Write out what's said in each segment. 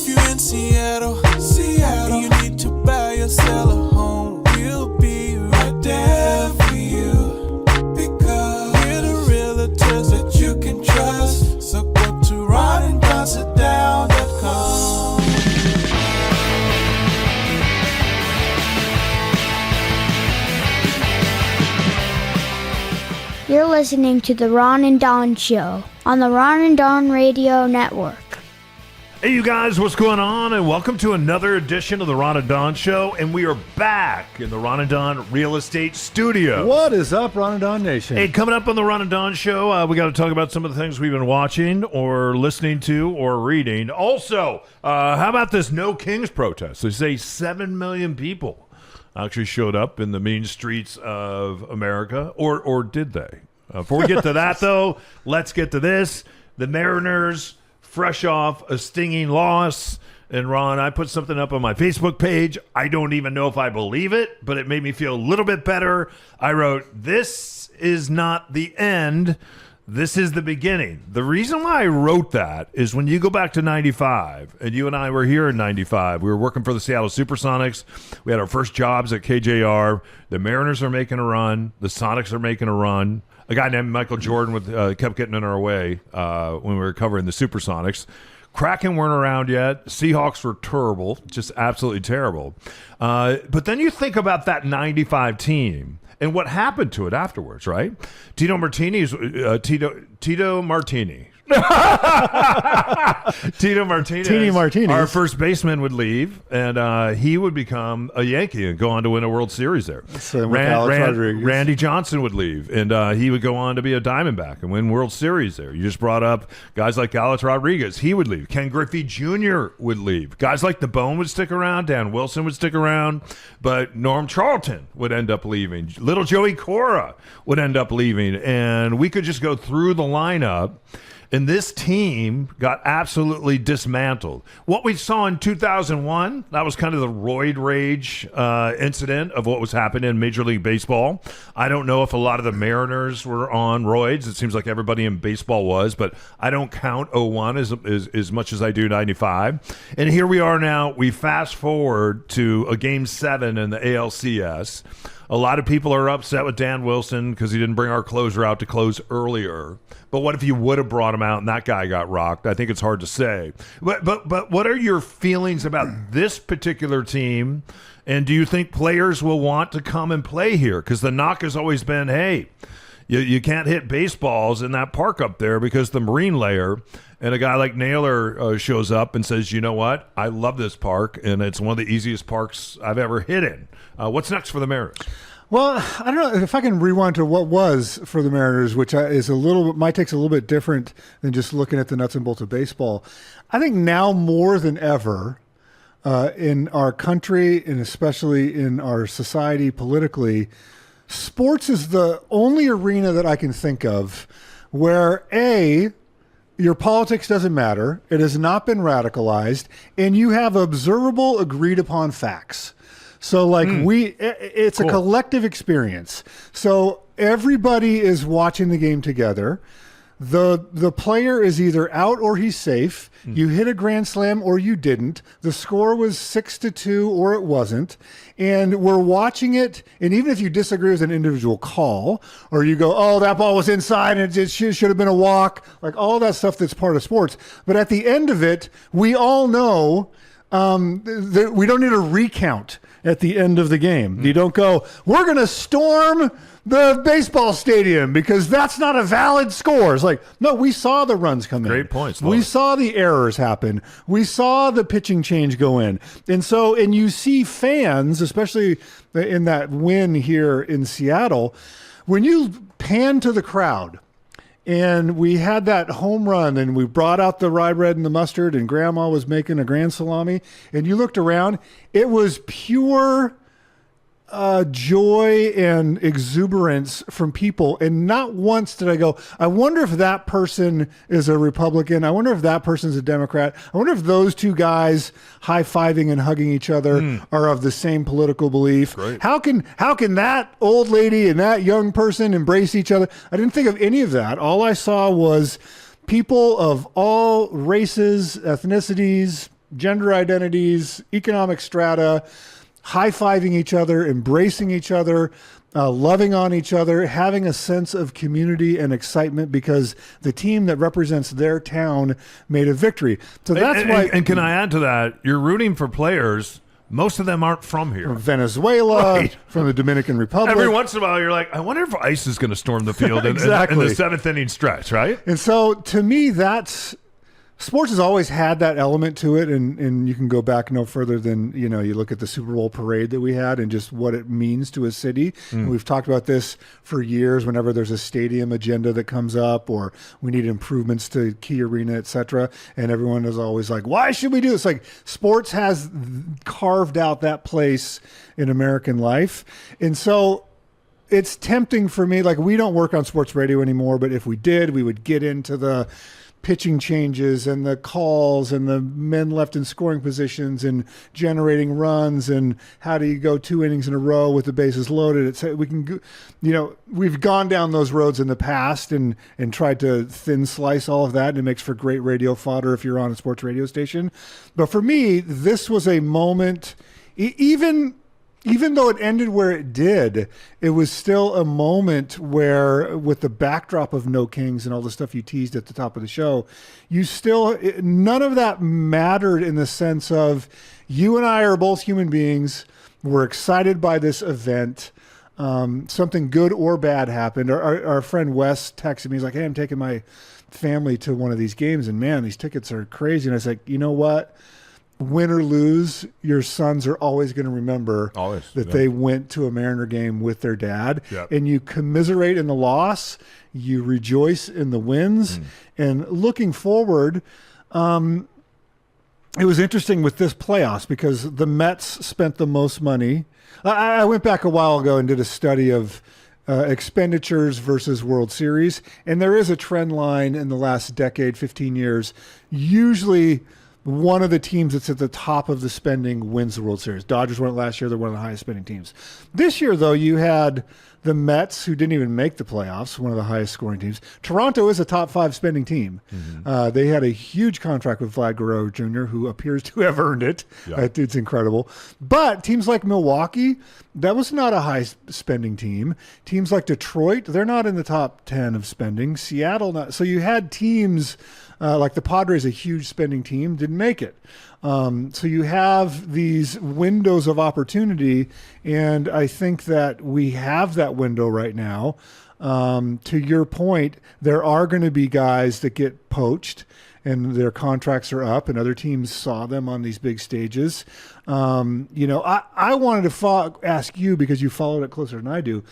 If you're in Seattle, and you need to buy or sell a home, we'll be right there for you. Because we're the realtors that you can trust. So go to ronanddonsitdown.com. You're listening to The Ron and Don Show on the Ron and Don Radio Network. Hey, you guys, what's going on? And welcome to another edition of the Ron and Don Show. And we are back in the Ron and Don Real Estate Studio. What is up, Ron and Don Nation? Hey, coming up on the Ron and Don Show, we got to talk about some of the things we've been watching or listening to or reading. Also, how about this No Kings protest? They say 7 million people actually showed up in the mean streets of America, or did they? Before we get to that, though, let's get to this. The Mariners, fresh off a stinging loss. And Ron, I put something up on my Facebook page. I don't even know if I believe it, but it made me feel a little bit better. I wrote, "This is not the end. This is the beginning." The reason why I wrote that is when you go back to 95, and you and I were here in 95, we were working for the Seattle Supersonics. We had our first jobs at KJR. The Mariners are making a run. The Sonics are making a run. A guy named Michael Jordan kept getting in our way when we were covering the Supersonics. Kraken weren't around yet. Seahawks were terrible, just absolutely terrible. But then you think about that 95 team and what happened to it afterwards, right? Tito Martini. Tito Martinez, our first baseman, would leave, and he would become a Yankee and go on to win a World Series there. Randy Johnson would leave, and he would go on to be a Diamondback and win World Series there. You just brought up guys like Alex Rodriguez. He would leave. Ken Griffey Jr. would leave. Guys like The Bone would stick around. Dan Wilson would stick around, but Norm Charlton would end up leaving. Little Joey Cora would end up leaving, and we could just go through the lineup. And this team got absolutely dismantled. What we saw in 2001, that was kind of the roid rage incident of what was happening in Major League Baseball. I don't know if a lot of the Mariners were on roids. It seems like everybody in baseball was, but I don't count 01 as much as I do 95. And here we are now. We fast forward to a Game 7 in the ALCS. A lot of people are upset with Dan Wilson because he didn't bring our closer out to close earlier. But what if you would have brought him out and that guy got rocked? I think it's hard to say. But what are your feelings about this particular team? And do you think players will want to come and play here? Because the knock has always been, hey, you can't hit baseballs in that park up there because the marine layer. And a guy like Naylor shows up and says, you know what? I love this park, and it's one of the easiest parks I've ever hit in. What's next for the Mariners? Well, I don't know if I can rewind to what was for the Mariners, which is my take's a little bit different than just looking at the nuts and bolts of baseball. I think now more than ever in our country, and especially in our society politically, sports is the only arena that I can think of where your politics doesn't matter, it has not been radicalized, and you have observable, agreed upon facts. So it's cool. A collective experience. So everybody is watching the game together. The player is either out or he's safe. You hit a grand slam or you didn't. The score was 6-2 or it wasn't. And we're watching it. And even if you disagree with an individual call, or you go, oh, that ball was inside and it should have been a walk, like all that stuff that's part of sports. But at the end of it, we all know that we don't need a recount at the end of the game. You don't go, we're going to storm the baseball stadium because that's not a valid score. It's like, no, we saw the runs come in. Great points. We saw the errors happen. We saw the pitching change go in. And you see fans, especially in that win here in Seattle, when you pan to the crowd, and we had that home run, and we brought out the rye bread and the mustard, and Grandma was making a grand salami, and you looked around, it was pure joy and exuberance from people. And not once did I go, I wonder if that person is a Republican. I wonder if that person's a Democrat. I wonder if those two guys high-fiving and hugging each other are of the same political belief. Great. How can that old lady and that young person embrace each other? I didn't think of any of that. All I saw was people of all races, ethnicities, gender identities, economic strata, high-fiving each other, embracing each other, loving on each other, having a sense of community and excitement because the team that represents their town made a victory. So that's why. And can I add to that? You're rooting for players. Most of them aren't from here. From Venezuela, right. From the Dominican Republic. Every once in a while, you're like, I wonder if ICE is going to storm the field exactly. in the seventh inning stretch, right? And so, to me, sports has always had that element to it, and you can go back no further than, you look at the Super Bowl parade that we had and just what it means to a city. And we've talked about this for years whenever there's a stadium agenda that comes up or we need improvements to Key Arena, et cetera. And everyone is always like, why should we do this? Like, sports has carved out that place in American life. And so it's tempting for me, like we don't work on sports radio anymore, but if we did, we would get into the pitching changes and the calls and the men left in scoring positions and generating runs and how do you go 2 innings in a row with the bases loaded. We can, we've gone down those roads in the past and tried to thin slice all of that, and it makes for great radio fodder if you're on a sports radio station. But for me, this was a moment, even though it ended where it did, it was still a moment where, with the backdrop of No Kings and all the stuff you teased at the top of the show, none of that mattered in the sense of you and I are both human beings. We're excited by this event. Something good or bad happened. Our friend Wes texted me. He's like, hey, I'm taking my family to one of these games, and man, these tickets are crazy. And I was like, you know what? Win or lose, your sons are always going to remember that they went to a Mariner game with their dad. Yep. And you commiserate in the loss, you rejoice in the wins. And looking forward, it was interesting with this playoffs because the Mets spent the most money. I went back a while ago and did a study of expenditures versus World Series, and there is a trend line in the last decade, 15 years. Usually one of the teams that's at the top of the spending wins the World Series. Dodgers won it last year. They're one of the highest spending teams. This year, though, you had the Mets, who didn't even make the playoffs, one of the highest scoring teams. Toronto is a top 5 spending team. They had a huge contract with Vlad Guerrero Jr., who appears to have earned it. Yeah. It's incredible. But teams like Milwaukee, that was not a high spending team. Teams like Detroit, they're not in the top 10 of spending. Seattle, not. So you had teams like the Padres, a huge spending team, didn't make it. So you have these windows of opportunity, and I think that we have that window right now. To your point, there are going to be guys that get poached and their contracts are up, and other teams saw them on these big stages. I wanted to ask you, because you followed it closer than I do,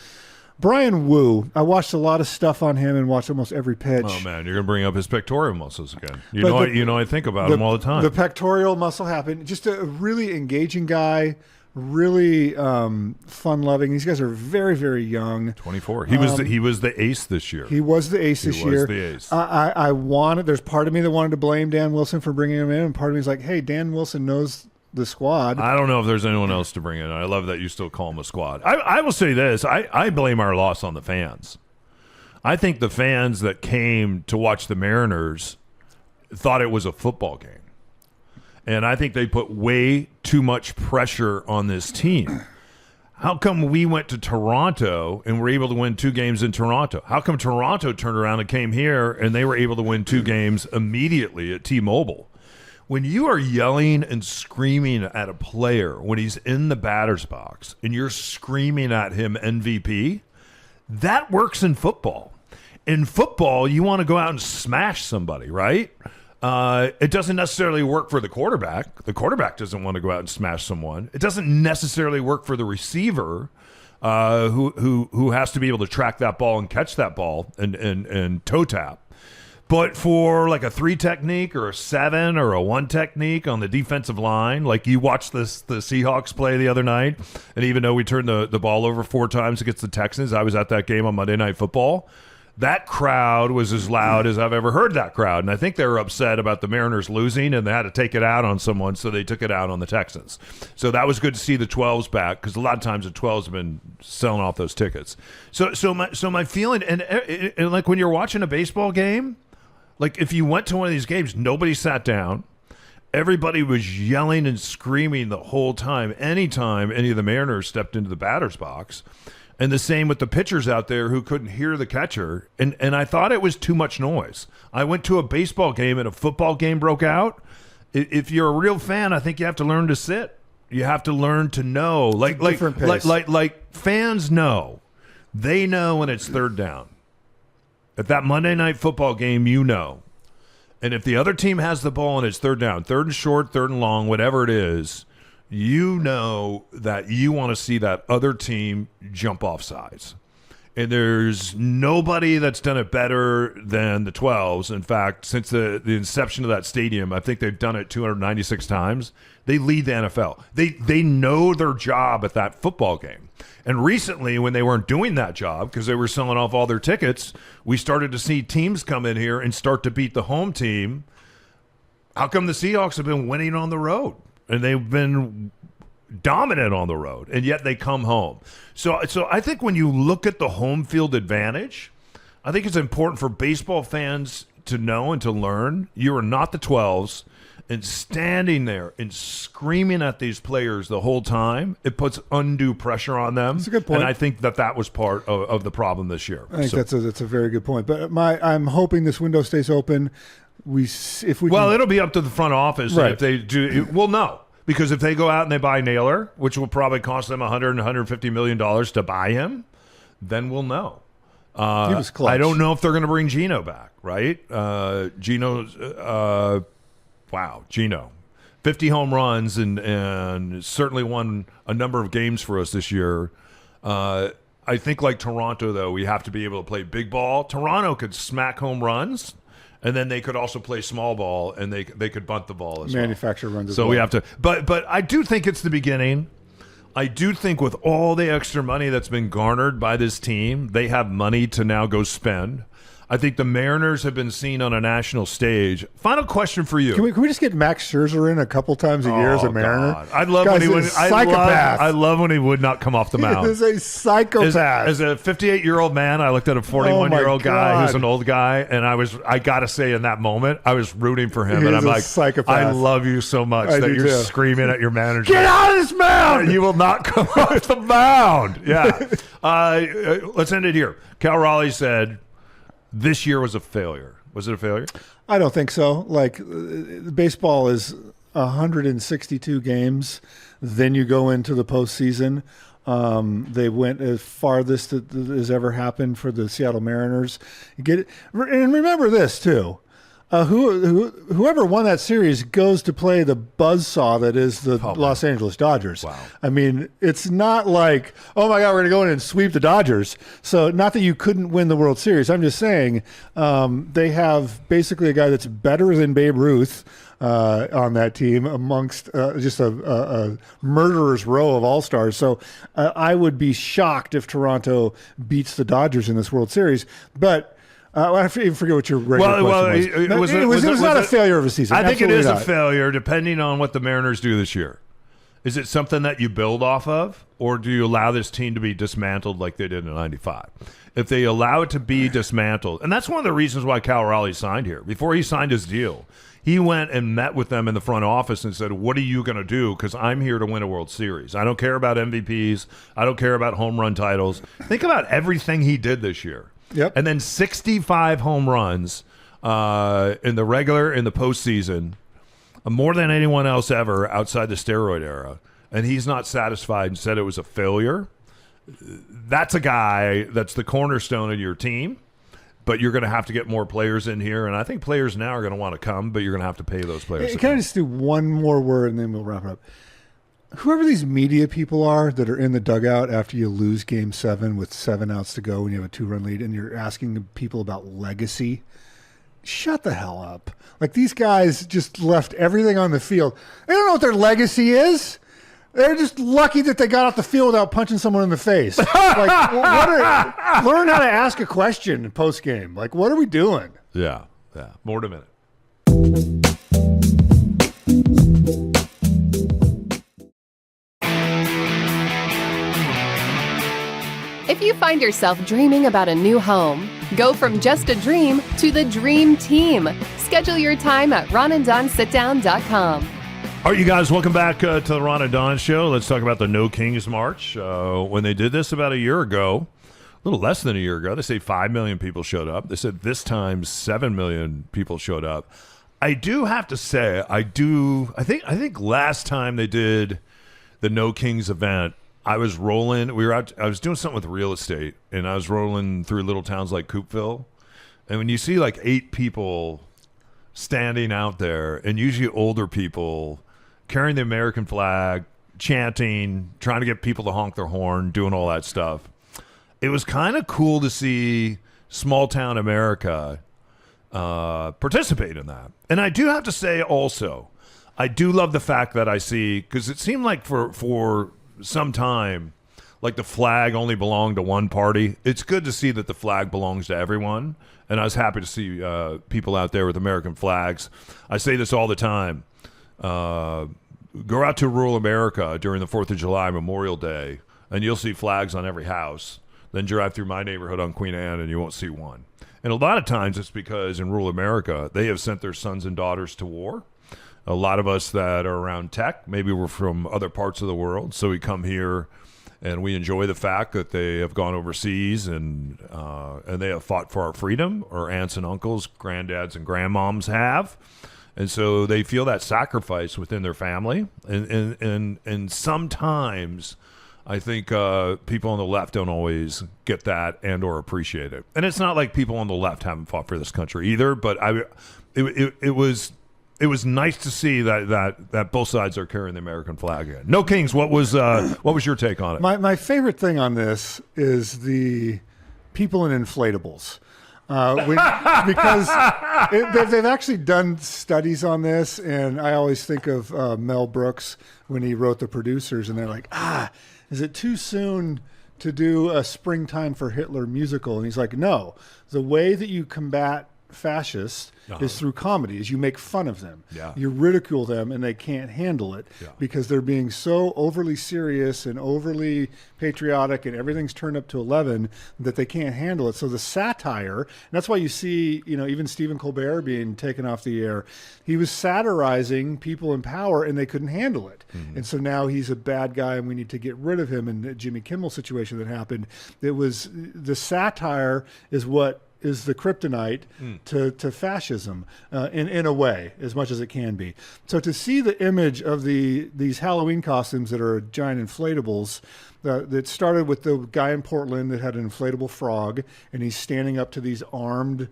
Brian Wu, I watched a lot of stuff on him and watched almost every pitch. Oh, man, you're going to bring up his pectoral muscles again. I think about him all the time. The pectoral muscle happened. Just a really engaging guy, really fun-loving. These guys are very, very young. 24. He was the ace this year. He was the ace this year. He was the ace. There's part of me that wanted to blame Dan Wilson for bringing him in, and part of me is like, hey, Dan Wilson knows the squad. I don't know if there's anyone else to bring in. I love that you still call him a squad. I will say this. I blame our loss on the fans. I think the fans that came to watch the Mariners thought it was a football game. And I think they put way too much pressure on this team. How come we went to Toronto and were able to win 2 games in Toronto? How come Toronto turned around and came here and they were able to win 2 games immediately at T-Mobile? When you are yelling and screaming at a player when he's in the batter's box and you're screaming at him MVP, that works in football. In football, you want to go out and smash somebody, right? It doesn't necessarily work for the quarterback. The quarterback doesn't want to go out and smash someone. It doesn't necessarily work for the receiver who has to be able to track that ball and catch that ball and toe tap. But for like a 3 technique or a 7 or a 1 technique on the defensive line, like you watched the Seahawks play the other night, and even though we turned the ball over 4 times against the Texans, I was at that game on Monday Night Football. That crowd was as loud as I've ever heard that crowd. And I think they were upset about the Mariners losing, and they had to take it out on someone, so they took it out on the Texans. So that was good to see the 12s back, because a lot of times the 12s have been selling off those tickets. So my feeling, and like when you're watching a baseball game, like if you went to one of these games, nobody sat down. everybody was yelling and screaming the whole time, anytime any of the Mariners stepped into the batter's box. And the same with the pitchers out there who couldn't hear the catcher. And I thought it was too much noise. I went to a baseball game and a football game broke out. If you're a real fan, I think you have to learn to sit. You have to learn to know. Like fans know. They know when it's third down. At that Monday night football game, you know. And if the other team has the ball and it's third down, third and short, third and long, whatever it is, you know that you want to see that other team jump off sides. And there's nobody that's done it better than the 12s. In fact, since the inception of that stadium, I think they've done it 296 times. They lead the NFL. They know their job at that football game. And recently, when they weren't doing that job because they were selling off all their tickets, we started to see teams come in here and start to beat the home team. How come the Seahawks have been winning on the road? And they've been dominant on the road, and yet they come home. So I think when you look at the home field advantage, I think it's important for baseball fans to know and to learn you are not the 12s, and standing there and screaming at these players the whole time, it puts undue pressure on them. That's a good point. And I think that was part of the problem this year. I think that's a very good point. But I'm hoping this window stays open. It'll be up to the front office. Right. If they do, we'll know. Because if they go out and they buy Naylor, which will probably cost them $150 million to buy him, then we'll know. He was clutch. I don't know if they're going to bring Geno back, right? Geno. 50 home runs and certainly won a number of games for us this year. I think like Toronto, though, we have to be able to play big ball. Toronto could smack home runs. And then they could also play small ball, and they could bunt the ball as manufacture runs as well. So well. we have to, but I do think it's the beginning. I do think with all the extra money that's been garnered by this team, they have money to now go spend. I think the Mariners have been seen on a national stage. Final question for you. Can we just get Max Scherzer in a couple times a year as a Mariner? God. I'd love when he would. I love when he would not come off the mound. He is a psychopath. As a 58-year-old man, I looked at a 41-year-old guy who's an old guy, and I got to say in that moment, I was rooting for him. And I'm like, psychopath. I love you so much that you're screaming at your manager. Get out of this mound! You will not come off the mound. Yeah. Let's end it here. Cal Raleigh said, this year was a failure. Was it a failure? I don't think so. Like, baseball is 162 games. Then you go into the postseason. They went as farthest that has ever happened for the Seattle Mariners. And remember this, too. Whoever won that series goes to play the buzzsaw that is the Los Angeles Dodgers. Wow. I mean, it's not like, oh my God, we're going to go in and sweep the Dodgers. So not that you couldn't win the World Series. I'm just saying they have basically a guy that's better than Babe Ruth on that team amongst just a murderer's row of all-stars. So I would be shocked if Toronto beats the Dodgers in this World Series. But I forget what your regular question was. It was not a failure of a season. I think it is Absolutely a failure, depending on what the Mariners do this year. Is it something that you build off of, or do you allow this team to be dismantled like they did in '95? If they allow it to be dismantled, and that's one of the reasons why Cal Raleigh signed here. Before he signed his deal, he went and met with them in the front office and said, what are you going to do? Because I'm here to win a World Series. I don't care about MVPs. I don't care about home run titles. Think about everything he did this year. Yep. And then 65 home runs in the regular, in the postseason, more than anyone else ever outside the steroid era. And he's not satisfied and said it was a failure. That's a guy that's the cornerstone of your team. But you're going to have to get more players in here. And I think players now are going to want to come, but you're going to have to pay those players. Can I just do one more word and then we'll wrap it up? Whoever these media people are that are in the dugout after you lose Game 7 with 7 outs to go and you have a 2-run lead and you're asking people about legacy, shut the hell up. Like, these guys just left everything on the field. They don't know what their legacy is. They're just lucky that they got off the field without punching someone in the face. Like, learn how to ask a question post-game. Like, what are we doing? Yeah. More in a minute. If you find yourself dreaming about a new home, go from just a dream to the dream team. Schedule your time at ronanddonsitdown.com. All right, you guys, welcome back to the Ron and Don Show. Let's talk about the No Kings March. When they did this about a year ago, a little less than a year ago, they say 5 million people showed up. They said this time 7 million people showed up. I do have to say, I think last time they did the No Kings event, I was rolling. I was doing something with real estate, and I was rolling through little towns like Coopville. And when you see like 8 people standing out there, and usually older people carrying the American flag, chanting, trying to get people to honk their horn, doing all that stuff, it was kind of cool to see small town America participate in that. And I do have to say also, I do love the fact that I see, because it seemed like for some time, like the flag only belonged to one party. It's good to see that the flag belongs to everyone. And I was happy to see people out there with American flags. I say this all the time. Go out to rural America during the 4th of July Memorial Day, and you'll see flags on every house. Then drive through my neighborhood on Queen Anne, and you won't see one. And a lot of times it's because in rural America, they have sent their sons and daughters to war. A lot of us that are around tech, maybe we're from other parts of the world, so we come here and we enjoy the fact that they have gone overseas and they have fought for our freedom. Our aunts and uncles, granddads and grandmoms have. And so they feel that sacrifice within their family. And sometimes I think people on the left don't always get that and or appreciate it. And it's not like people on the left haven't fought for this country either, but it was nice to see that both sides are carrying the American flag again. No Kings, what was your take on it? My favorite thing on this is the people in inflatables. Because they've actually done studies on this, and I always think of Mel Brooks when he wrote The Producers, and they're like, is it too soon to do a Springtime for Hitler musical? And he's like, no, the way that you combat fascists is through comedy, is you make fun of them. Yeah. You ridicule them, and they can't handle it because they're being so overly serious and overly patriotic, and everything's turned up to 11 that they can't handle it. So the satire, and that's why you see, even Stephen Colbert being taken off the air, he was satirizing people in power, and they couldn't handle it. Mm-hmm. And so now he's a bad guy, and we need to get rid of him. And the Jimmy Kimmel situation that happened, it was the satire is what is the kryptonite to fascism in a way, as much as it can be. So to see the image of these Halloween costumes that are giant inflatables, that started with the guy in Portland that had an inflatable frog, and he's standing up to these armed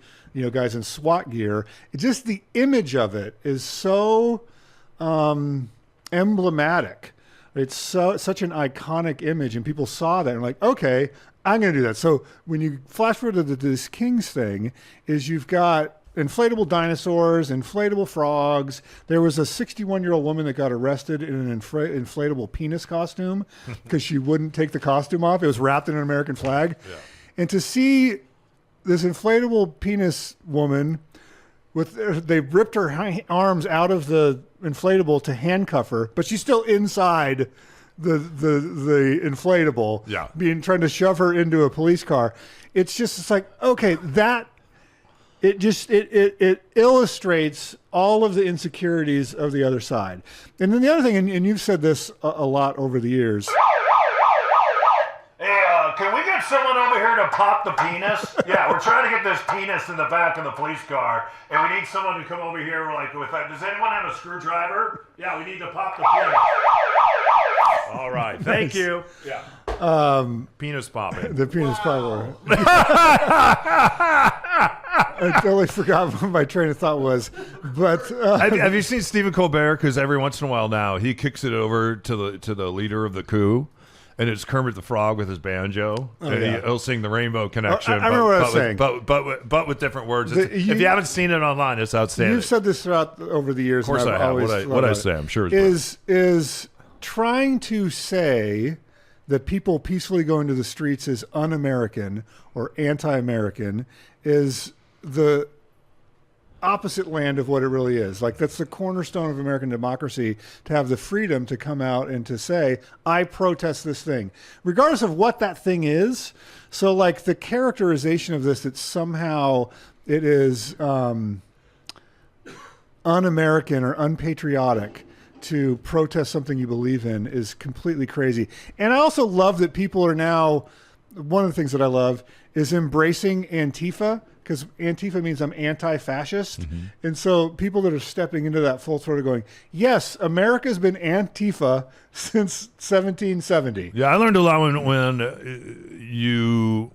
guys in SWAT gear. Just the image of it is so emblematic. It's such an iconic image, and people saw that and like, okay, I'm going to do that. So when you flash forward to this Kings thing, is you've got inflatable dinosaurs, inflatable frogs. There was a 61-year-old woman that got arrested in an inflatable penis costume because she wouldn't take the costume off. It was wrapped in an American flag. Yeah. And to see this inflatable penis woman, they ripped her arms out of the inflatable to handcuff her, but she's still inside the inflatable, trying to shove her into a police car. It's like, okay, that it illustrates all of the insecurities of the other side. And then the other thing, and you've said this a lot over the years. Hey, can we get someone over here to pop the penis? Yeah, we're trying to get this penis in the back of the police car, and we need someone to come over here with that. Does anyone have a screwdriver? Yeah, we need to pop the penis. All right, thank you. Yeah. Penis popping. The penis popping. I totally forgot what my train of thought was. But have you seen Stephen Colbert? Because every once in a while now he kicks it over to the leader of the coup. And it's Kermit the Frog with his banjo. He'll sing the Rainbow Connection. I remember what I was saying. But with different words. If you haven't seen it online, it's outstanding. You've said this throughout over the years. Of course I have. What I say, I'm sure is trying to say that people peacefully going to the streets is un-American or anti-American is opposite land of what it really is. Like, that's the cornerstone of American democracy, to have the freedom to come out and to say, I protest this thing, regardless of what that thing is. So, like, the characterization of this, that somehow it is un-American or unpatriotic to protest something you believe in, is completely crazy. And I also love that people are now, one of the things that I love is embracing Antifa, because Antifa means I'm anti-fascist. Mm-hmm. And so people that are stepping into that full throat are going, yes, America's been Antifa since 1770. Yeah, I learned a lot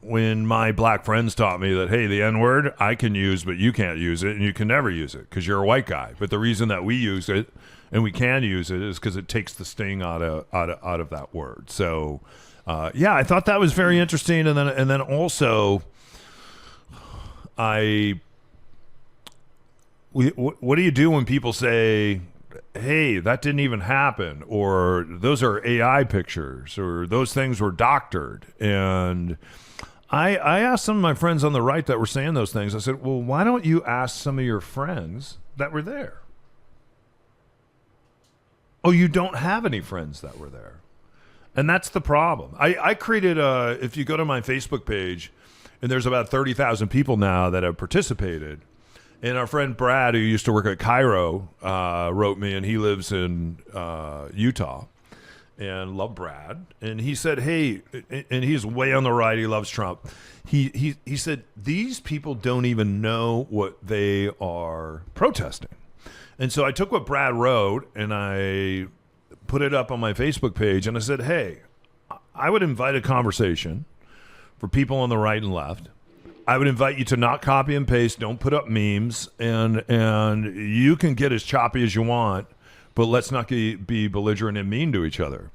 when my black friends taught me that, hey, the N-word I can use, but you can't use it, and you can never use it because you're a white guy. But the reason that we use it and we can use it is because it takes the sting out of that word. So, yeah, I thought that was very interesting. And then also, what do you do when people say, hey, that didn't even happen, or those are AI pictures, or those things were doctored? And I asked some of my friends on the right that were saying those things, I said, well, why don't you ask some of your friends that were there? Oh, you don't have any friends that were there. And that's the problem. I created if you go to my Facebook page, and there's about 30,000 people now that have participated. And our friend Brad, who used to work at Cairo, wrote me, and he lives in Utah. And love Brad. And he said, hey, and he's way on the right. He loves Trump. He said, these people don't even know what they are protesting. And so I took what Brad wrote, and I put it up on my Facebook page. And I said, hey, I would invite a conversation for people on the right and left. I would invite you to not copy and paste. Don't put up memes, and you can get as choppy as you want, but let's not be belligerent and mean to each other.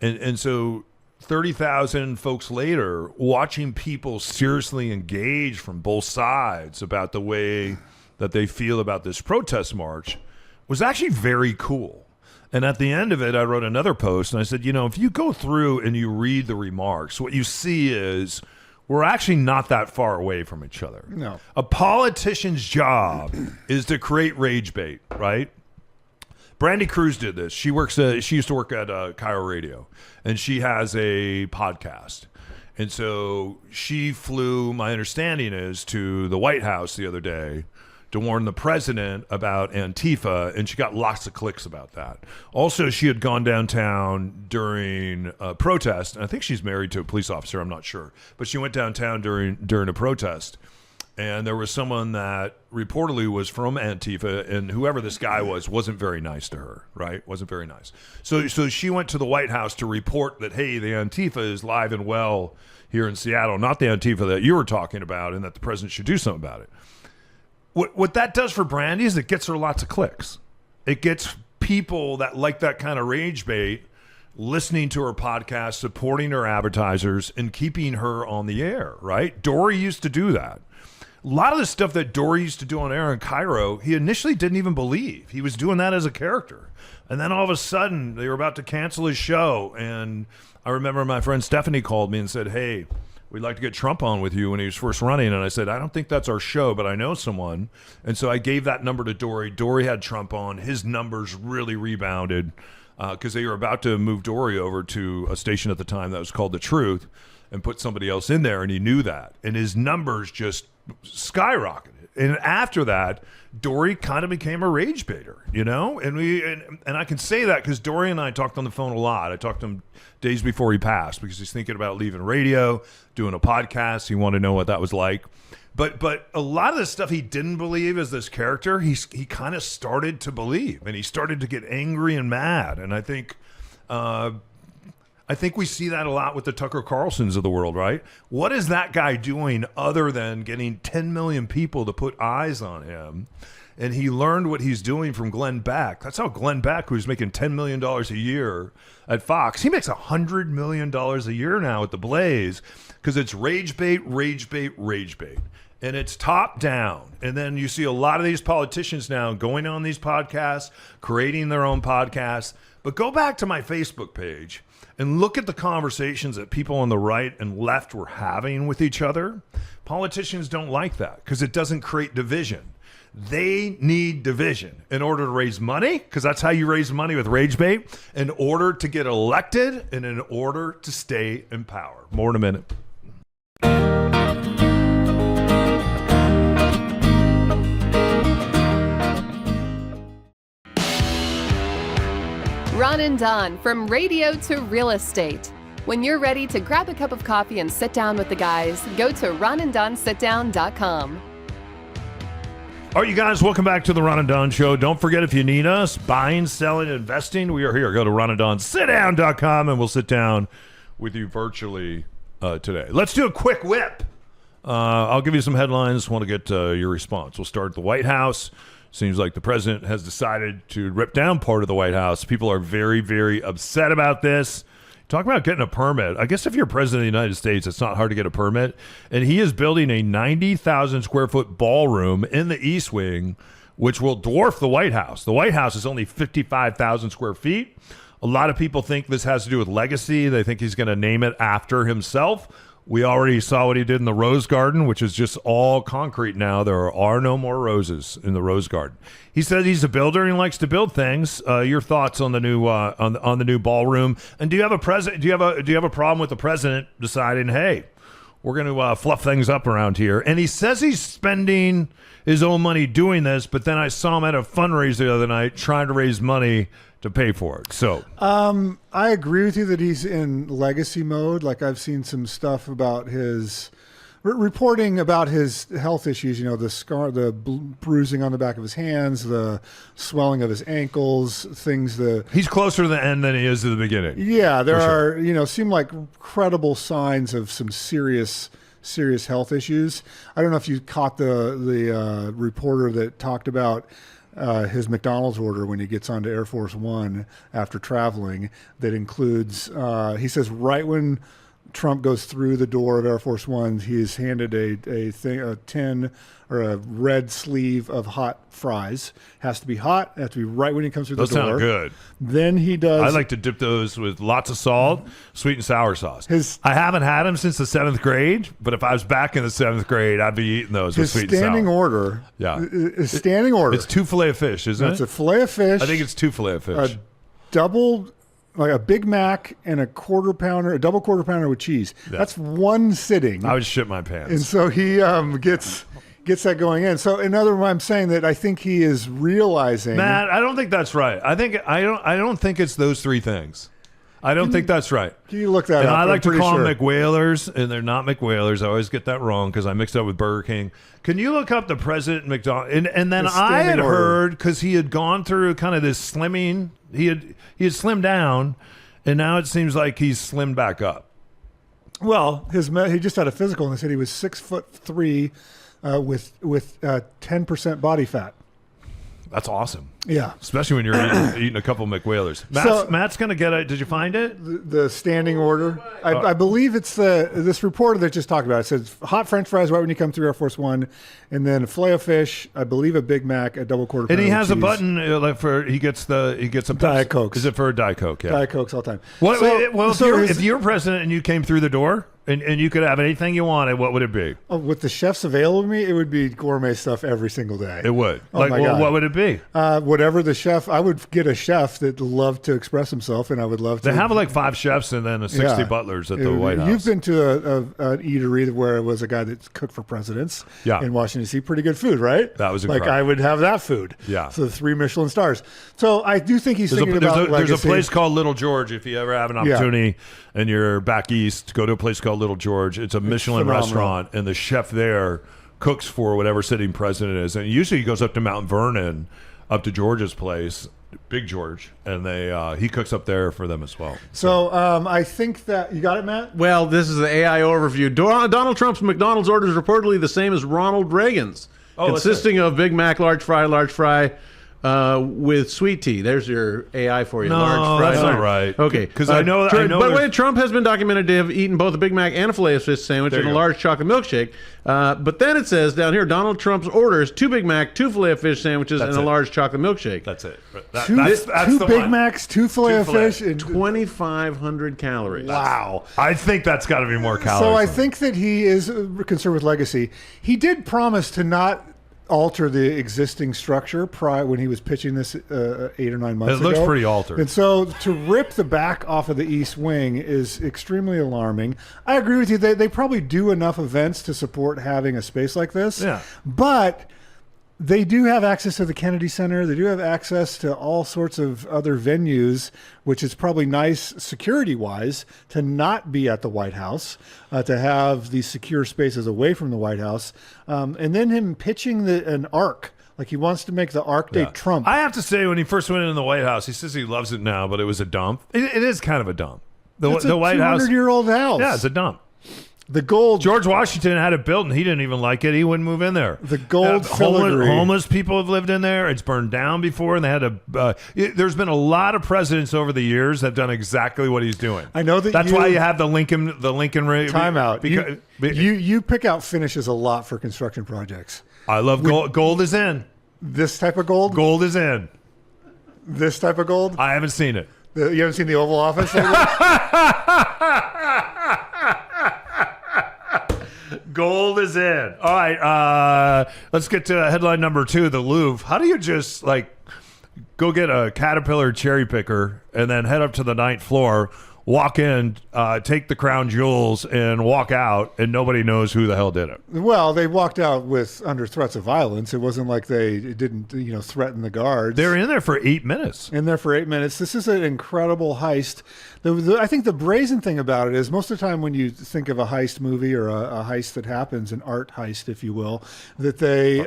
And so 30,000 folks later, watching people seriously engage from both sides about the way that they feel about this protest march was actually very cool. And at the end of it, I wrote another post, and I said, if you go through and you read the remarks, what you see is we're actually not that far away from each other. No. A politician's job is to create rage bait, right? Brandy Cruz did this. She used to work at Cairo Radio, and she has a podcast. And so she flew, my understanding is, to the White House the other day to warn the president about Antifa, and she got lots of clicks about that. Also, she had gone downtown during a protest, and I think she's married to a police officer, I'm not sure, but she went downtown during a protest, and there was someone that reportedly was from Antifa, and whoever this guy was wasn't very nice to her, right? Wasn't very nice. So she went to the White House to report that, hey, the Antifa is live and well here in Seattle, not the Antifa that you were talking about, and that the president should do something about it. What that does for Brandy is it gets her lots of clicks. It gets people that like that kind of rage bait listening to her podcast, supporting her advertisers, and keeping her on the air, right? Dory used to do that. A lot of the stuff that Dory used to do on air in Cairo, he initially didn't even believe. He was doing that as a character. And then all of a sudden, they were about to cancel his show. And I remember my friend Stephanie called me and said, hey, we'd like to get Trump on with you when he was first running. And I said, I don't think that's our show, but I know someone. And so I gave that number to Dory. Dory had Trump on. His numbers really rebounded because they were about to move Dory over to a station at the time that was called The Truth and put somebody else in there. And he knew that. And his numbers just skyrocketed. And after that, Dory kind of became a rage baiter, And I can say that because Dory and I talked on the phone a lot. I talked to him days before he passed because he's thinking about leaving radio, doing a podcast. He wanted to know what that was like. But a lot of the stuff he didn't believe as this character, he kind of started to believe, and he started to get angry and mad. And I think we see that a lot with the Tucker Carlsons of the world, right? What is that guy doing other than getting 10 million people to put eyes on him? And he learned what he's doing from Glenn Beck. That's how Glenn Beck, who's making $10 million a year at Fox, he makes $100 million a year now at The Blaze because it's rage bait, rage bait, rage bait. And it's top down. And then you see a lot of these politicians now going on these podcasts, creating their own podcasts. But go back to my Facebook page and look at the conversations that people on the right and left were having with each other. Politicians don't like that because it doesn't create division. They need division in order to raise money, because that's how you raise money with rage bait, in order to get elected and in order to stay in power. More in a minute. Ron and Don, from radio to real estate. When you're ready to grab a cup of coffee and sit down with the guys, go to ronanddonsitdown.com. All right, you guys, welcome back to the Ron and Don Show. Don't forget, if you need us, buying, selling, investing, we are here. Go to ronanddonsitdown.com, and we'll sit down with you virtually today. Let's do a quick whip. I'll give you some headlines. Want to get your response. We'll start at the White House. Seems like the president has decided to rip down part of the White House. People are very, very upset about this. Talk about getting a permit. I guess if you're president of the United States, it's not hard to get a permit. And he is building a 90,000 square foot ballroom in the East Wing, which will dwarf the White House. The White House is only 55,000 square feet. A lot of people think this has to do with legacy. They think he's going to name it after himself. We already saw what he did in the Rose Garden, which is just all concrete now. There are no more roses in the Rose Garden. He says he's a builder and he likes to build things. Your thoughts on the new on the new ballroom? And do you have a problem with the president deciding, hey, we're going to fluff things up around here? And he says he's spending his own money doing this, but then I saw him at a fundraiser the other night trying to raise money to pay for it. So I agree with you that he's in legacy mode. Like, I've seen some stuff about his reporting about his health issues, you know, the scar, the bruising on the back of his hands, the swelling of his ankles, things that he's closer to the end than he is to the beginning. Yeah, there are, you know, seem like credible signs of some serious health issues. I don't know if you caught the reporter that talked about his McDonald's order when he gets onto Air Force One after traveling. That includes, he says, right when Trump goes through the door of Air Force One, he is handed a tin or a red sleeve of hot fries. Has to be hot. Has to be right when he comes through the door. Those sound good. Then he does. I like to dip those with lots of salt, sweet and sour sauce. I haven't had them since the 7th grade, but if I was back in the 7th grade, I'd be eating those with sweet and sour. His standing order. Yeah. Standing order. It's 2 fillet of fish, isn't it? It's a fillet of fish. I think it's 2 fillet of fish. A double, like a Big Mac and a double quarter pounder with cheese. Yeah. That's one sitting. I would shit my pants. And so he gets that going in. So in other words, I'm saying that I think he is realizing. Matt, I don't think that's right. I don't think it's those 3 things. I don't think that's right. Can you look that up? I like to call them McWhalers, and they're not McWhalers. I always get that wrong because I mixed up with Burger King. Can you look up the president McDonald? And then I had heard, because he had gone through kind of this slimming, he had slimmed down, and now it seems like he's slimmed back up. Well, he just had a physical, and they said he was 6'3", with 10% body fat. That's awesome. Yeah. Especially when you're eating a couple McWhalers. Matt's going to get it. Did you find it? The standing order. I believe it's this reporter that just talked about it. It says hot French fries right when you come through Air Force One, and then a fillet of fish, I believe a Big Mac, a double quarter pounder. And he has cheese. a button he gets a Diet Coke. Is it for a Diet Coke? Yeah. Diet Cokes all the time. If you're president and you came through the door and you could have anything you wanted, what would it be? With the chefs available to me, it would be gourmet stuff every single day. It would. Oh my God. What would it be? Whatever the chef, I would get a chef that loved to express himself, and I would love to. They have like 5 chefs and then 60 butlers at the White House. You've been to an eatery where it was a guy that cooked for presidents in Washington, D.C. Pretty good food, right? That was incredible. Like, I would have that food. Yeah. So 3 Michelin stars. So I do think he's thinking about legacy. There's a place called Little George. If you ever have an opportunity and you're back east, go to a place called Little George. It's a Michelin restaurant, and the chef there cooks for whatever sitting president is. And usually he goes up to Mount Vernon, up to George's place, Big George, and he cooks up there for them as well. So I think that you got it, Matt. Well, this is the AI overview. Donald Trump's McDonald's order is reportedly the same as Ronald Reagan's, consisting of Big Mac, large fry, with sweet tea. There's your AI for you. No, large fry. That's not right. Okay, because I know. By the way, Trump has been documented to have eaten both a Big Mac and a filet of fish sandwich and a large chocolate milkshake. But then it says down here, Donald Trump's orders 2 Big Mac, 2 filet of fish sandwiches, and a large chocolate milkshake. That's it. That's two Big Macs, 2 filet of fish, and 2,500 calories. Wow. I think that's got to be more calories. So I think that he is concerned with legacy. He did promise to not alter the existing structure prior when he was pitching this 8 or 9 months ago. It looks pretty altered. And so to rip the back off of the east wing is extremely alarming. I agree with you. They probably do enough events to support having a space like this. Yeah. But they do have access to the Kennedy Center. They do have access to all sorts of other venues, which is probably nice security-wise to not be at the White House, to have these secure spaces away from the White House. And then him pitching an arc. Like he wants to make the Arc Day Trump. I have to say, when he first went in the White House, he says he loves it now, but it was a dump. It is kind of a dump. The White House, 200-year-old house. Yeah, it's a dump. The gold. George Washington had it built, and he didn't even like it. He wouldn't move in there. The gold filigree. Homeless people have lived in there. It's burned down before, and they had to. There's been a lot of presidents over the years that have done exactly what he's doing. I know that. That's why you have the Lincoln timeout. Because you pick out finishes a lot for construction projects. I love gold. Gold is in. This type of gold. Gold is in. This type of gold. I haven't seen it. You haven't seen the Oval Office lately? Gold is in. All right, let's get to headline number 2, the Louvre. How do you just go get a Caterpillar cherry picker and then head up to the 9th floor, walk in, take the crown jewels, and walk out, and nobody knows who the hell did it? Well, they walked out under threats of violence. It wasn't like they didn't, threaten the guards. They're in there for 8 minutes. This is an incredible heist. I think the brazen thing about it is most of the time when you think of a heist movie or a heist that happens, an art heist, if you will, that they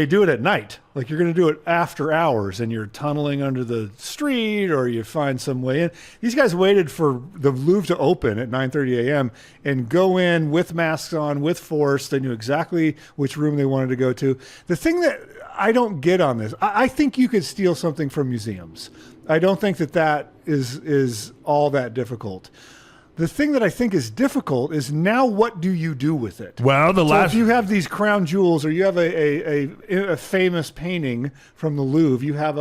do it at night. Like you're going to do it after hours and you're tunneling under the street or you find some way in. These guys waited for the Louvre to open at 9:30 a.m. and go in with masks on, with force. They knew exactly which room they wanted to go to. The thing that I don't get on this, I think you could steal something from museums. I don't think that is all that difficult. The thing that I think is difficult is now what do you do with it? Well, if you have these crown jewels or you have a famous painting from the Louvre, you have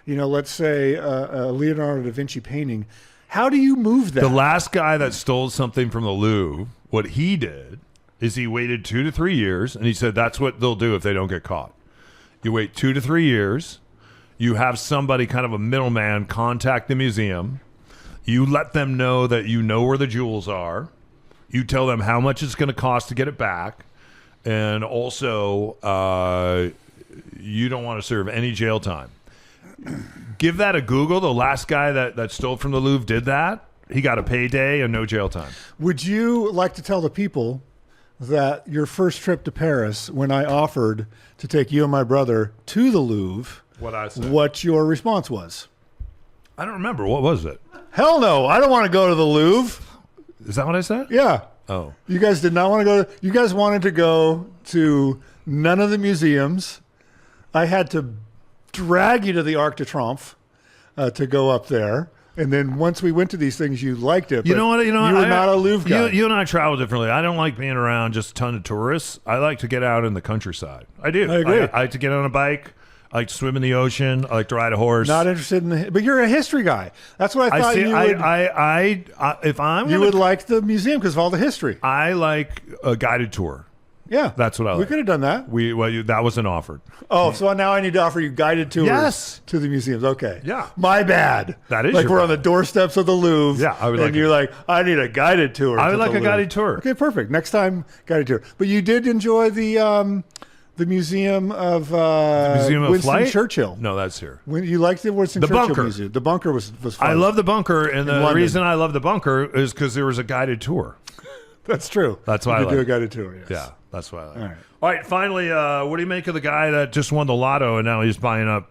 let's say a Leonardo da Vinci painting, how do you move that? The last guy that stole something from the Louvre, what he did is he waited 2 to 3 years, and he said that's what they'll do if they don't get caught. You wait 2 to 3 years, you have somebody, kind of a middleman, contact the museum. You let them know that you know where the jewels are. You tell them how much it's going to cost to get it back. And also, you don't want to serve any jail time. Give that a Google. The last guy that stole from the Louvre did that. He got a payday and no jail time. Would you like to tell the people that your first trip to Paris, when I offered to take you and my brother to the Louvre, what your response was? I don't remember. What was it? Hell no. I don't want to go to the Louvre. Is that what I said? Yeah. Oh. You guys did not want to go. You guys wanted to go to none of the museums. I had to drag you to the Arc de Triomphe to go up there. And then once we went to these things, you liked it. You know what? You were not a Louvre guy. You and I travel differently. I don't like being around just a ton of tourists. I like to get out in the countryside. I do. I agree. I like to get on a bike. I like to swim in the ocean. I like to ride a horse. Not interested in but you're a history guy. That's what I thought you would. If I'm, you would like the museum because of all the history. I like a guided tour. Yeah, that's what I like. We could have done that. That wasn't offered. Oh, so now I need to offer you guided tours to the museums. Okay. Yeah. My bad. That is like we're on the doorsteps of the Louvre. Yeah, I would like. And you're like, I need a guided tour. I would like a guided tour. Okay, perfect. Next time, guided tour. But you did enjoy the Museum of Winston Flight? Churchill. No, that's here. You liked the Winston Churchill bunker. Museum. The bunker was fun. I love the bunker, and the London. reason I love the bunker is because there was a guided tour. That's true. That's why I like do a guided tour. Yes. Yeah, that's why I like. All right. Finally, what do you make of the guy that just won the lotto and now he's buying up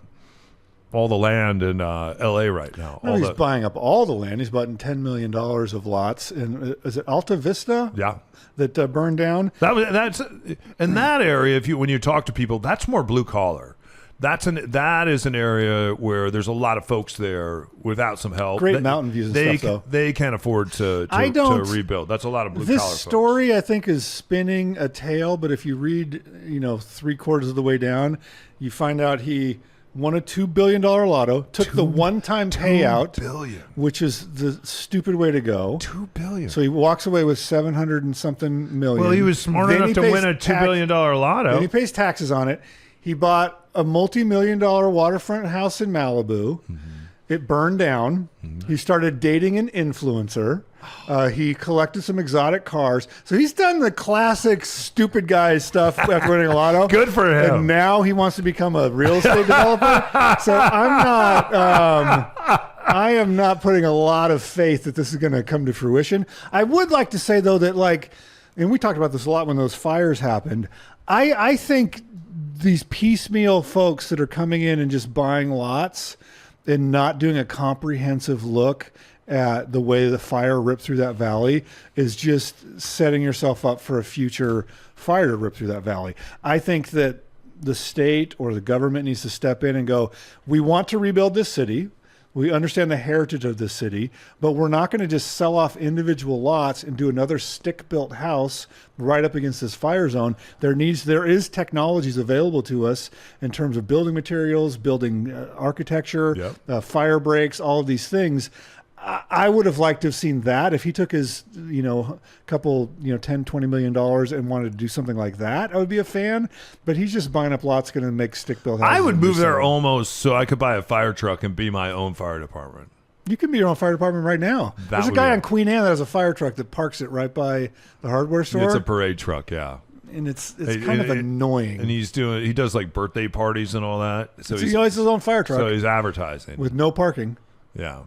all the land in L.A. right now? He's buying up all the land. He's bought $10 million of lots. And is it Alta Vista? Yeah. That burned down. That's in that area. When you talk to people, that's more blue collar. That is an area where there's a lot of folks there without some help. Great mountain views and stuff, though. They can't afford to rebuild. That's a lot of blue collar folks. This story, I think, is spinning a tale. But if you read, 3/4 of the way down, you find out he won a $2 billion lotto, took the one-time payout, billion. which is the stupid way to go. $2 billion. So he walks away with 700 and something million. Well, he was smart enough to win a $2 billion lotto. Then he pays taxes on it. He bought a multi-million-dollar waterfront house in Malibu. Mm-hmm. It burned down. Mm-hmm. He started dating an influencer. He collected some exotic cars. So he's done the classic stupid guy stuff after winning a lotto. Good for him. And now he wants to become a real estate developer. So I am not putting a lot of faith that this is going to come to fruition. I would like to say, though, that and we talked about this a lot when those fires happened. I think these piecemeal folks that are coming in and just buying lots and not doing a comprehensive look at the way the fire ripped through that valley is just setting yourself up for a future fire to rip through that valley. I think that the state or the government needs to step in and go, we want to rebuild this city. We understand the heritage of this city, but we're not going to just sell off individual lots and do another stick-built house right up against this fire zone. There is technologies available to us in terms of building materials, building architecture, fire breaks, all of these things. I would have liked to have seen that if he took his, couple, $10, $20 million and wanted to do something like that. I would be a fan, but he's just buying up lots going to make stick-built houses. I would move there almost so I could buy a fire truck and be my own fire department. You can be your own fire department right now. There's a guy on Queen Anne that has a fire truck that parks it right by the hardware store. It's a parade truck, yeah. And it's kind of annoying. And he does like birthday parties and all that. So he has his own fire truck. So he's advertising. With no parking. Yeah.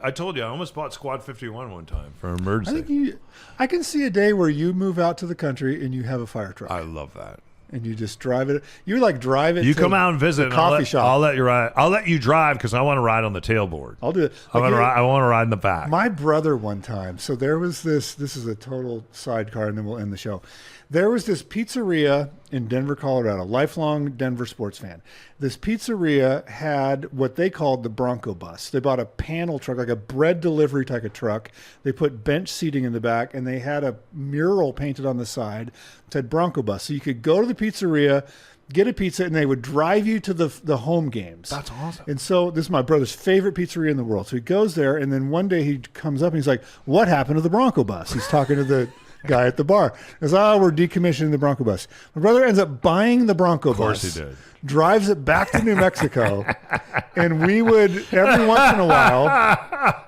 I told you, I almost bought Squad 51 one time for an emergency. I can see a day where you move out to the country and you have a fire truck. I love that. And you just drive it. You drive it. You come out and visit. Coffee shop. I'll let you ride. I'll let you drive because I want to ride on the tailboard. I'll do it. I want to ride in the back. My brother one time. So there was this. This is a total sidecar, and then we'll end the show. There was this pizzeria in Denver, Colorado. Lifelong Denver sports fan. This pizzeria had what they called the Bronco bus. They bought a panel truck, like a bread delivery type of truck. They put bench seating in the back, and they had a mural painted on the side that said Bronco bus. So you could go to the pizzeria, get a pizza, and they would drive you to the home games. That's awesome. And so this is my brother's favorite pizzeria in the world. So he goes there, and then one day he comes up and he's like, "What happened to the Bronco bus?" He's talking to the guy at the bar. He goes, "We're decommissioning the Bronco bus." My brother ends up buying the Bronco bus. Of course he did. Drives it back to New Mexico, and we would, every once in a while,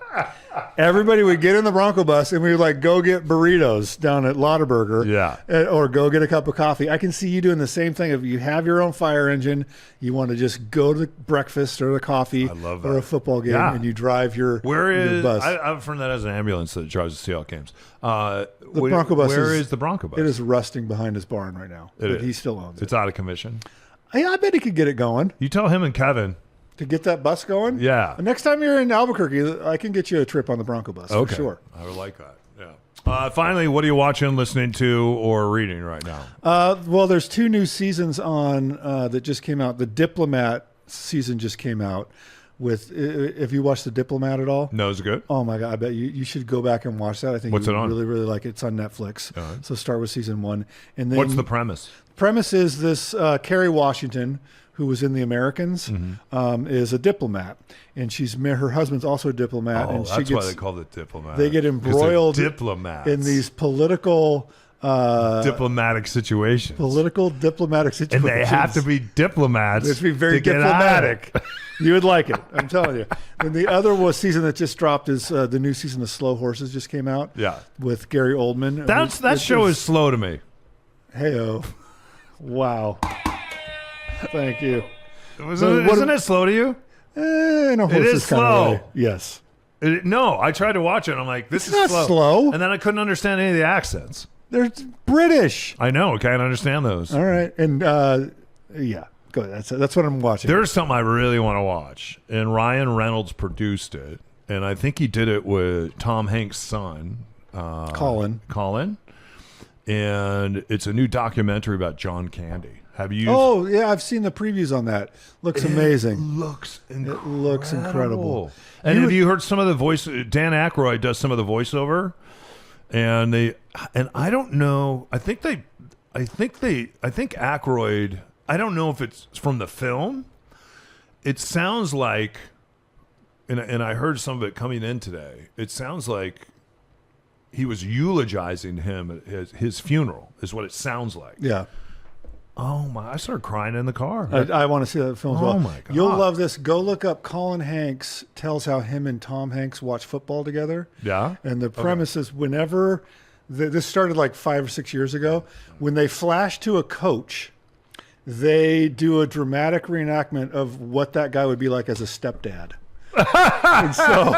everybody would get in the Bronco bus and we would go get burritos down at Lottaburger. Yeah. Or go get a cup of coffee. I can see you doing the same thing. If you have your own fire engine, you want to just go to breakfast or the coffee or a football game, and you drive your bus. I have a friend that has an ambulance that drives the Seahawks games. The Bronco bus. Where is the Bronco bus? It is rusting behind his barn right now. But he still owns it. It's out of commission. I bet he could get it going. You tell him and Kevin. To get that bus going? Yeah. Next time you're in Albuquerque, I can get you a trip on the Bronco bus for sure. I would like that. Yeah. Finally, what are you watching, listening to, or reading right now? Well, there's 2 new seasons on that just came out. The Diplomat season just came out. If you watched The Diplomat at all? No, is it good? Oh my God, I bet you should go back and watch that. I think What's you would it on? really, really like it. It's on Netflix. So start with season 1. And then what's the premise? The premise is this Kerry Washington, who was in The Americans, is a diplomat, and her husband's also a diplomat. Oh, and that's why they call it diplomat. They get embroiled in these political diplomatic situations. And they have to be diplomats. They have to be very diplomatic. You would like it, I'm telling you. And the other season that just dropped is the new season of Slow Horses just came out. Yeah, with Gary Oldman. That show is slow to me. Hey-oh. Wow. Thank you. Isn't it slow to you? It is slow. Yes. No, I tried to watch it. And I'm like, this is not slow. And then I couldn't understand any of the accents. They're British. I know. I can't understand those. All right. And yeah, go ahead. That's what I'm watching. There's something I really want to watch. And Ryan Reynolds produced it. And I think he did it with Tom Hanks' son. Colin. And it's a new documentary about John Candy. Have you? Oh, yeah, I've seen the previews on that. Looks amazing. It looks incredible. And have you heard some of the voice? Dan Aykroyd does some of the voiceover, and I don't know. I think Aykroyd. I don't know if it's from the film, it sounds like, and I heard some of it coming in today, it sounds like he was eulogizing him at his funeral, is what it sounds like. Yeah. Oh, my. I started crying in the car. I want to see that film as well. Oh, my God. You'll love this. Go look up Colin Hanks tells how him and Tom Hanks watch football together. Yeah? And the premise is whenever, this started like 5 or 6 years ago, when they flash to a coach, they do a dramatic reenactment of what that guy would be like as a stepdad. And so,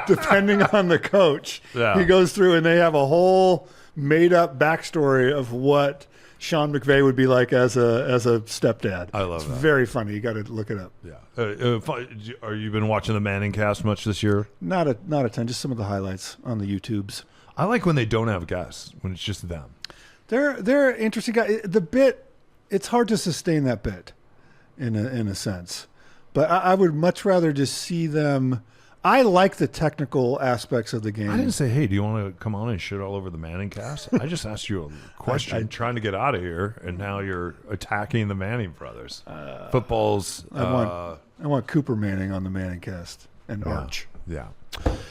depending on the coach, he goes through and they have a whole made-up backstory of what Sean McVay would be like as a stepdad. I love that. It's very funny. You got to look it up. Yeah. Are you been watching the Manning cast much this year? Not a ton. Just some of the highlights on the YouTubes. I like when they don't have guests, when it's just them. They're interesting guys. The bit, it's hard to sustain that bit, in a sense. But I would much rather just see them. I like the technical aspects of the game. I didn't say, hey, do you want to come on and shit all over the Manning cast? I just asked you a question, trying to get out of here, and now you're attacking the Manning brothers. Football's... I want Cooper Manning on the Manning cast and Arch. Yeah.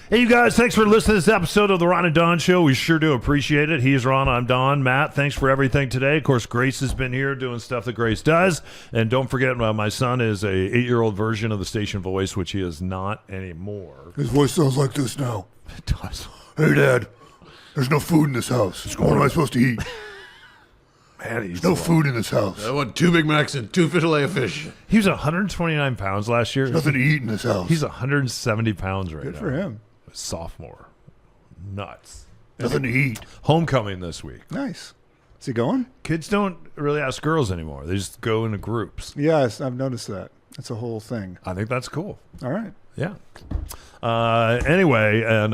Hey, you guys, thanks for listening to this episode of the Ron and Don Show. We sure do appreciate it. He's Ron, I'm Don. Matt, thanks for everything today. Of course, Grace has been here doing stuff that Grace does. And don't forget, my son is a 8-year-old version of the station voice, which he is not anymore. His voice sounds like this now. It does. Hey, Dad, there's no food in this house. What am I supposed to eat? Man, there's no food in this house. I want 2 Big Macs and 2 filet of fish. He was 129 pounds last year. There's nothing to eat in this house. He's 170 pounds right now. Good for him. Sophomore. Nuts. Nothing to eat. Homecoming this week. Nice. Is he going? Kids don't really ask girls anymore. They just go into groups. Yes, I've noticed that. That's a whole thing. I think that's cool. All right. Yeah. Anyway, and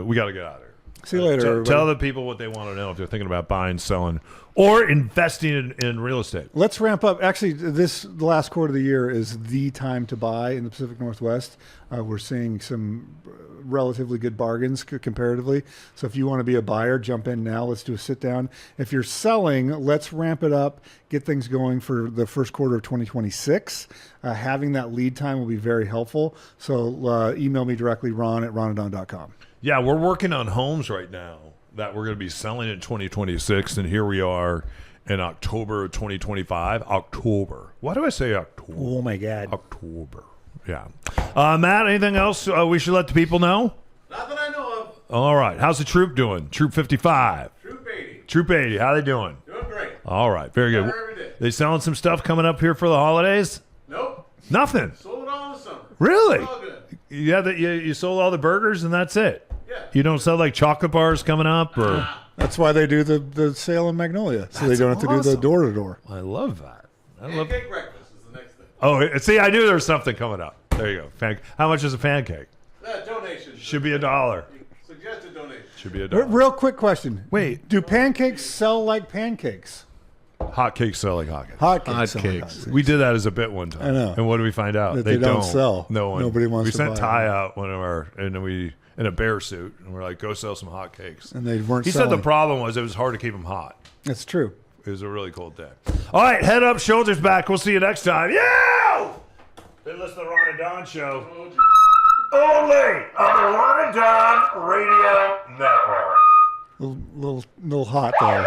we got to get out of here. See you later. Tell the people what they want to know if they're thinking about buying, selling, or investing in real estate. Let's ramp up. Actually, the last quarter of the year is the time to buy in the Pacific Northwest. We're seeing some relatively good bargains comparatively. So if you want to be a buyer, jump in now. Let's do a sit down. If you're selling, let's ramp it up, get things going for the first quarter of 2026. Having that lead time will be very helpful. So email me directly, ron@ronandon.com. Yeah, we're working on homes right now that we're going to be selling in 2026, and here we are in October of 2025. October. Why do I say October? Oh, my God. October. Yeah. Matt, anything else we should let the people know? Not that I know of. All right. How's the troop doing? Troop 55. Troop 80. Troop 80. How they doing? Doing great. All right. Very good. Better every day. They selling some stuff coming up here for the holidays? Nope. Nothing. Sold it all in the summer. Really? It's all good. You sold all the burgers and that's it? Yeah. You don't sell like chocolate bars coming up? Or That's why they do the sale in Magnolia, so they don't have to do the door-to-door. I love that. Pancake breakfast is the next thing. Oh, see, I knew there was something coming up. There you go. How much is a pancake? Donation. Should be $1. Suggested donation. Should be $1. Real quick question. Wait. Do pancakes sell like pancakes? Hot cakes sell like hot cakes. Hot cakes. Hotcakes. We did that as a bit one time. I know. And what did we find out? That they don't sell. No one. Nobody wants we to sent buy Ty them. out one of our, and then we in a bear suit, and we're like, go sell some hot cakes. And they weren't He selling. said the problem was it was hard to keep them hot. That's true. It was a really cold day. All right, head up, shoulders back. We'll see you next time. Yeah! Been listening to the Ron and Don Show. Only on the Ron and Don Radio Network. Little hot there.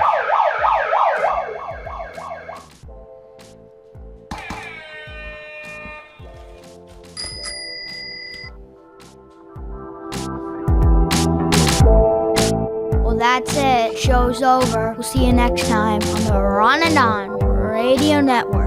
Well, that's it. Show's over. We'll see you next time on the Ron and Don Radio Network.